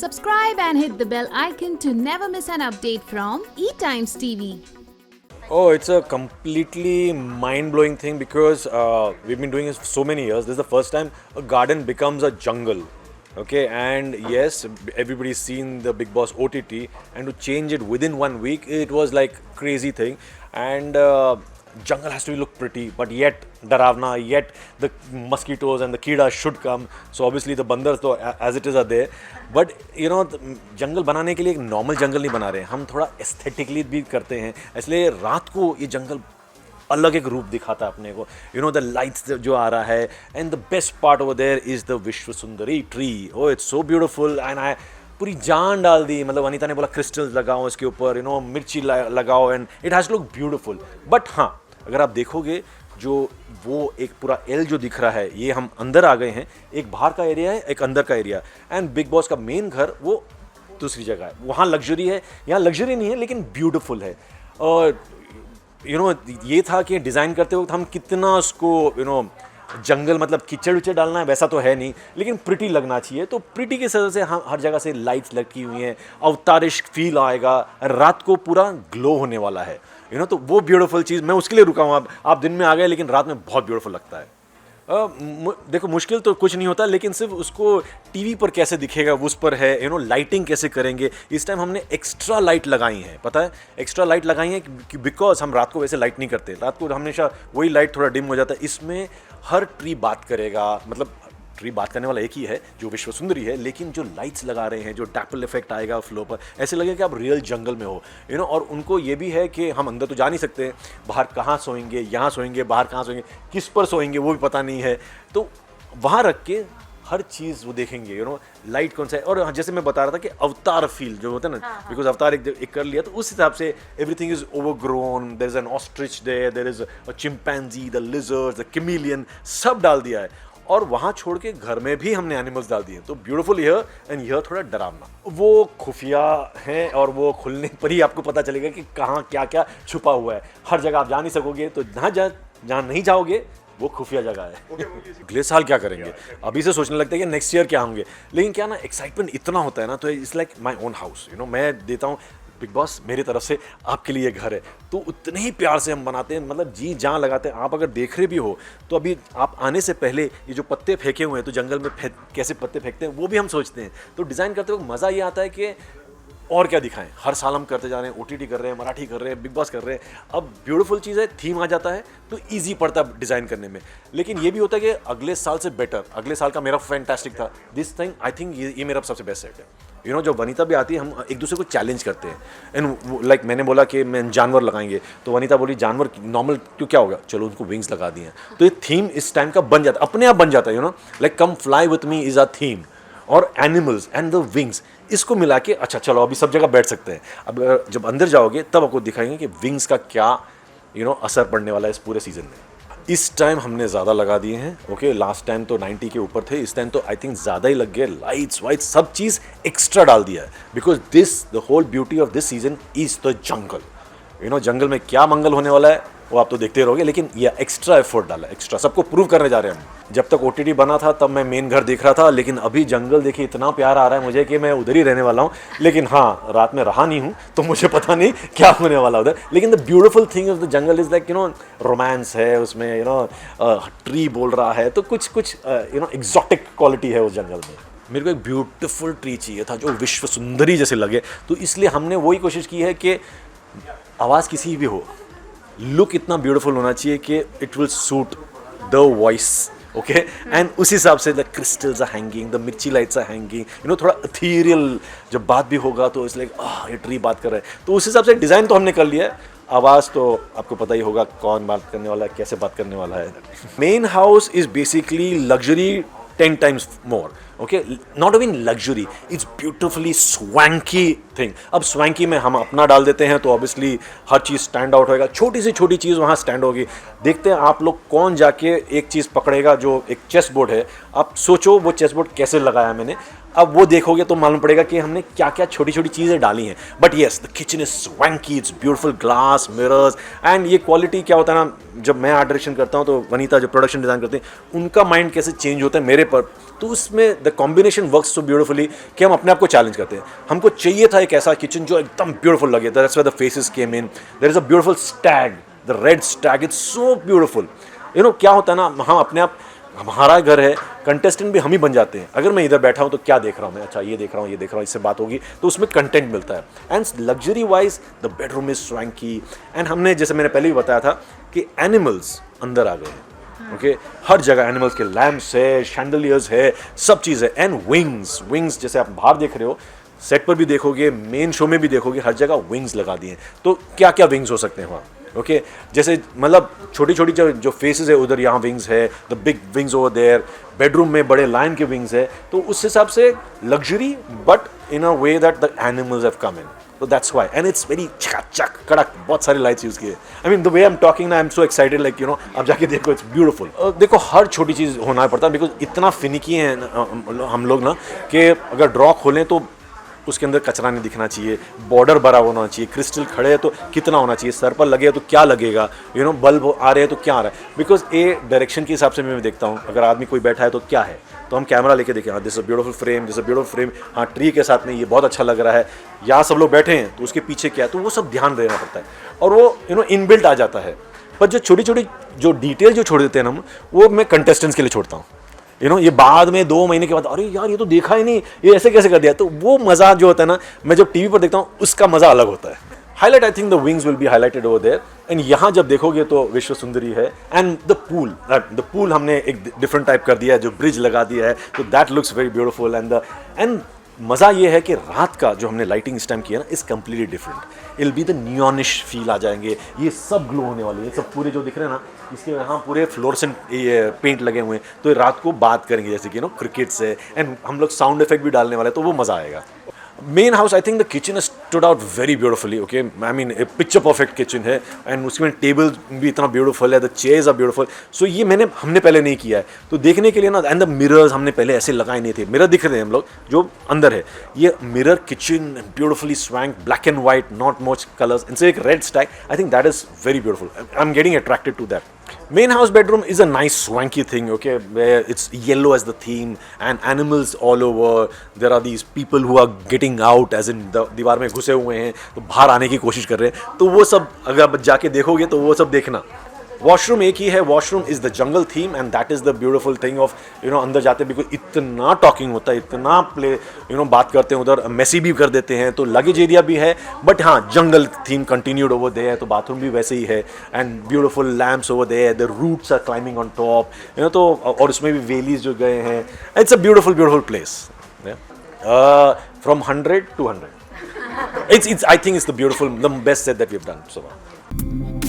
Subscribe and hit the bell icon to never miss an update from eTimes TV. Oh, it's a completely mind-blowing thing because we've been doing this for so many years. This is the first time a garden becomes a jungle. Okay, and yes, everybody's seen the Bigg Boss OTT, and to change it within 1 week, it was like crazy thing. And jungle has to look pretty, but yet डरावना, yet the mosquitoes and the कीड़ा should come. So obviously the बंदर तो as it is are there. But you know, जंगल बनाने के लिए एक normal जंगल नहीं बना रहे हैं, हम थोड़ा एस्थेटिकली भी करते हैं. इसलिए रात को ये जंगल अलग एक रूप दिखाता है अपने को. यू नो द लाइट्स जो आ रहा है, and the best part over there is the विश्व सुंदरी tree. Oh it's so beautiful and I पूरी जान डाल दी. मतलब अनीता ने बोला क्रिस्टल्स लगाओ इसके ऊपर, यू नो मिर्ची लगाओ, and it has to look beautiful. But हाँ, अगर आप देखोगे जो वो एक पूरा एल जो दिख रहा है, ये हम अंदर आ गए हैं. एक बाहर का एरिया है, एक अंदर का एरिया, एंड बिग बॉस का मेन घर वो दूसरी जगह है. वहाँ लग्जरी है, यहाँ लग्जरी नहीं है लेकिन ब्यूटीफुल है. और यू नो ये था कि डिज़ाइन करते वक्त हम कितना उसको जंगल मतलब कीचड़ उचड़ डालना है वैसा तो है नहीं, लेकिन प्रिटी लगना चाहिए. तो प्रिटी की वजह से हम हर जगह से लाइट्स लगी हुई हैं, अवतारिश फील आएगा, रात को पूरा ग्लो होने वाला है. तो वो ब्यूटीफुल चीज़ मैं उसके लिए रुका हूँ. आप दिन में आ गए लेकिन रात में बहुत ब्यूटीफुल लगता है. देखो मुश्किल तो कुछ नहीं होता, लेकिन सिर्फ उसको टीवी पर कैसे दिखेगा वो उस पर है. लाइटिंग कैसे करेंगे. इस टाइम हमने एक्स्ट्रा लाइट लगाई है, पता है एक्स्ट्रा लाइट लगाई है बिकॉज हम रात को वैसे लाइट नहीं करते. रात को हमेशा वही लाइट थोड़ा डिम हो जाता है. इसमें हर ट्री बात करेगा, मतलब ट्री बात करने वाला एक ही है जो विश्व सुंदरी है, लेकिन जो लाइट्स लगा रहे हैं, जो डैपल इफेक्ट आएगा फ्लो पर, ऐसे लगेगा कि आप रियल जंगल में हो. और उनको ये भी है कि हम अंदर तो जा नहीं सकते, बाहर कहाँ सोएंगे, यहाँ सोएंगे, बाहर कहाँ सोएंगे, किस पर सोएंगे वो भी पता नहीं है. तो वहाँ रख के हर चीज़ वो देखेंगे. लाइट कौन सा है. और जैसे मैं बता रहा था कि अवतार फील जो होता है ना, बिकॉज अवतार एक कर लिया तो उस हिसाब से everything is overgrown. There is an ostrich there is a chimpanzee, the lizard, the chameleon, सब डाल दिया है. और वहाँ छोड़ के घर में भी हमने एनिमल्स डाल दिए. तो ब्यूटीफुल यह, एंड यह थोड़ा डरावना. वो खुफिया हैं और वो खुलने पर ही आपको पता चलेगा कि कहाँ क्या क्या छुपा हुआ है. हर जगह आप जा नहीं सकोगे, तो जहाँ नहीं जाओगे वो खुफिया जगह है. अगले साल क्या करेंगे, अभी से सोचने लगता है कि नेक्स्ट ईयर क्या होंगे. लेकिन क्या ना, एक्साइटमेंट इतना होता है ना, तो it's like my own house. मैं देता हूँ बिग बॉस मेरी तरफ से आपके लिए घर है, तो उतने ही प्यार से हम बनाते हैं, मतलब जी जान लगाते हैं. आप अगर देख रहे भी हो तो अभी आप आने से पहले ये जो पत्ते फेंके हुए हैं, तो जंगल में कैसे पत्ते फेंकते हैं वो भी हम सोचते हैं. तो डिज़ाइन करते वक्त मज़ा ये आता है कि और क्या दिखाएं. हर साल हम करते जा रहे हैं, OTT कर रहे हैं, मराठी कर रहे हैं, बिग बॉस कर रहे हैं. अब ब्यूटीफुल चीज़ है, थीम आ जाता है तो ईजी पड़ता है डिज़ाइन करने में. लेकिन ये भी होता है कि अगले साल से बेटर. अगले साल का मेरा फैंटास्टिक था. दिस थिंग आई थिंक ये मेरा सबसे बेस्ट सेट है. जब वनीता भी आती है, हम एक दूसरे को चैलेंज करते हैं. एंड लाइक मैंने बोला कि मैं जानवर लगाएंगे, तो वनीता बोली जानवर नॉर्मल क्यों, क्या होगा, चलो उनको विंग्स लगा दिए. तो ये थीम इस टाइम का बन जाता है, अपने आप बन जाता है. Like come fly with me is a theme, और एनिमल्स एंड द विंग्स, इसको मिला के अच्छा चलो अभी सब जगह बैठ सकते हैं. अब जब अंदर जाओगे तब आपको दिखाएंगे कि विंग्स का क्या असर पड़ने वाला है इस पूरे सीजन में. इस टाइम हमने ज़्यादा लगा दिए हैं. ओके, लास्ट टाइम तो 90 के ऊपर थे, इस टाइम तो आई थिंक ज़्यादा ही लग गए. लाइट्स वाइट्स सब चीज़ एक्स्ट्रा डाल दिया है, because this the whole beauty of this season is the jungle. जंगल में क्या मंगल होने वाला है वो आप तो देखते रहोगे, लेकिन ये एक्स्ट्रा एफर्ट डाला है, एक्स्ट्रा सबको प्रूव करने जा रहे हैं हम. जब तक OTT बना था तब मैं मेन घर देख रहा था, लेकिन अभी जंगल देखिए इतना प्यार आ रहा है मुझे कि मैं उधर ही रहने वाला हूँ. लेकिन हाँ, रात में रहा नहीं हूँ तो मुझे पता नहीं क्या होने वाला उधर. लेकिन the beautiful thing of the jungle is like romance है उसमें. ट्री बोल रहा है, तो कुछ एग्जॉटिक क्वालिटी है उस जंगल में. मेरे को एक ब्यूटीफुल ट्री चाहिए था जो विश्व सुंदरी जैसे लगे, तो इसलिए हमने वही कोशिश की है कि आवाज़ किसी भी हो, लुक इतना ब्यूटीफुल होना चाहिए कि it will suit the voice. Okay, and उस हिसाब से the crystals are hanging, the mirchi lights are hanging. थोड़ा इथीरियल जब बात भी होगा तो इट्स लाइक ये ट्री बात कर रहा है. तो उस हिसाब से डिज़ाइन तो हमने कर लिया है. आवाज़ तो आपको पता ही होगा कौन बात करने वाला है, कैसे बात करने वाला है. Main house is basically luxury 10 times more. Okay, not even luxury, it's beautifully swanky thing. अब swanky में हम अपना डाल देते हैं तो ऑब्वियसली हर चीज़ स्टैंड आउट होएगा. छोटी से छोटी चीज़ वहाँ स्टैंड होगी. देखते हैं आप लोग कौन जाके एक चीज़ पकड़ेगा. जो एक चेस बोर्ड है, आप सोचो वो चेस बोर्ड कैसे लगाया मैंने. अब वो देखोगे तो मालूम पड़ेगा कि हमने क्या क्या छोटी छोटी चीज़ें डाली हैं. But yes, the kitchen is swanky, it's beautiful glass mirrors and ये क्वालिटी क्या होता है ना, जब मैं आर्ट डायरेक्शन करता हूँ तो वनीता जो प्रोडक्शन डिज़ाइन करते हैं उनका माइंड कैसे चेंज होता है मेरे पर, तो उसमें the combination works so beautifully कि हम अपने आप को चैलेंज करते हैं. हमको चाहिए था एक ऐसा किचन जो एकदम ब्यूटीफुल लगे. That's where the faces came in. There is a beautiful stag, the red stag, it's so beautiful. You know क्या होता है ना, हम अपने आप, हमारा घर है, कंटेस्टेंट भी हम ही बन जाते हैं. अगर मैं इधर बैठा हूँ तो क्या देख रहा हूँ मैं, अच्छा ये देख रहा हूँ, ये देख रहा हूँ, इससे बात होगी तो उसमें कंटेंट मिलता है. And luxury wise the bedroom is swanky. And हमने, जैसे मैंने पहले भी बताया था कि एनिमल्स अंदर आ गए हैं. ओके, हर जगह एनिमल्स के लैम्प्स है, शैंडलियर्स है, सब चीज़ है. एंड विंग्स जैसे आप बाहर देख रहे हो, सेट पर भी देखोगे, मेन शो में भी देखोगे, हर जगह विंग्स लगा दिए हैं. तो क्या क्या विंग्स हो सकते हैं वहाँ. ओके, जैसे मतलब छोटी छोटी जो फेसेस है उधर, यहाँ विंग्स है, the big wings over there. Bedroom में बड़े लायन के विंग्स है. तो उस हिसाब से luxury but in a way that the animals have come in. So that's why, and it's very चक कड़क, बहुत सारे लाइट्स यूज किए. I mean the way I'm talking now, I'm so excited, like you know, आप जाके देखो, it's beautiful. देखो हर छोटी चीज़ होना पड़ता है, बिकॉज इतना फिनिकी है हम लोग ना कि अगर ड्रॉ खोलें तो उसके अंदर कचरा नहीं दिखना चाहिए, बॉर्डर भरा होना चाहिए, क्रिस्टल खड़े हैं तो कितना होना चाहिए, सर पर लगे तो क्या लगेगा, यू नो, बल्ब आ रहे हैं तो क्या आ रहा है. बिकॉज ए डायरेक्शन के हिसाब से मैं देखता हूँ, अगर आदमी कोई बैठा है तो क्या है, तो हम कैमरा लेके देखें, हाँ this a beautiful frame, this a beautiful frame, हाँ ट्री के साथ में ये बहुत अच्छा लग रहा है, यहाँ सब लोग बैठे हैं तो उसके पीछे क्या है, तो वो सब ध्यान देना पड़ता है. और वो यू नो इनबिल्ट आ जाता है. पर जो छोटी छोटी जो डिटेल जो छोड़ देते हैं हम, वो मैं कंटेस्टेंट्स के लिए छोड़ता हूँ. यू नो, ये बाद में 2 महीने के बाद, अरे यार ये तो देखा ही नहीं, ये ऐसे कैसे कर दिया. तो वो मज़ा जो होता है ना, मैं जब टीवी पर देखता हूँ उसका मज़ा अलग होता है. Highlight, I think the wings will be highlighted over there. And यहाँ जब देखोगे तो विश्व सुंदरी है. एंड द पूल हमने एक डिफरेंट टाइप कर दिया है, जो ब्रिज लगा दिया है, तो that looks very beautiful. And मज़ा ये है कि रात का जो हमने लाइटिंग इस टाइम किया ना, is completely different. I'll be the neonish feel आ जाएंगे, ये सब ग्लो होने वाले, ये सब पूरे जो दिख रहे हैं ना, इसके यहाँ पूरे फ्लोरेसेंट ये पेंट लगे हुए हैं, तो ये रात को बात करेंगे जैसे कि नो क्रिकेट्स है. एंड हम लोग साउंड इफेक्ट भी डालने वाले हैं, तो वो मज़ा आएगा. Main house, I think the kitchen stood out very beautifully. Okay, I mean picture perfect kitchen है. एंड उसमें टेबल भी इतना ब्यूटीफुल है, द चेयर्स आर ब्यूटीफुल. सो ये हमने पहले नहीं किया है, तो देखने के लिए ना. एंड द मिरर्स हमने पहले ऐसे लगाए नहीं थे. मिरर दिख रहे हैं हम लोग जो अंदर है, ये mirror kitchen beautifully swank, black and white, not much colours, इनसे एक red stag. I think that is very beautiful. I am getting attracted to that. Main house bedroom is a nice swanky thing, okay, where it's yellow as the theme and animals all over. There are these people who are getting out, as in दीवार में घुसे हुए हैं, तो बाहर आने की कोशिश कर रहे हैं. तो वो सब अगर आप जाके देखोगे तो वो सब देखना. वॉशरूम एक ही है, washroom is the jungle theme, and that is the beautiful thing of you know. अंदर जाते बिकॉज इतना टॉकिंग होता है, इतना प्ले यू नो बात करते हैं, उधर मेसी भी कर देते हैं, तो लगेज एरिया भी है. बट हाँ, jungle theme continued over there, तो बाथरूम भी वैसे ही है. And beautiful lamps over there, the roots are climbing on top, you know. तो और उसमें भी वेलीज जो गए हैं. It's a beautiful place. From 100 to 100. It's I think it's the best set that we've done so far.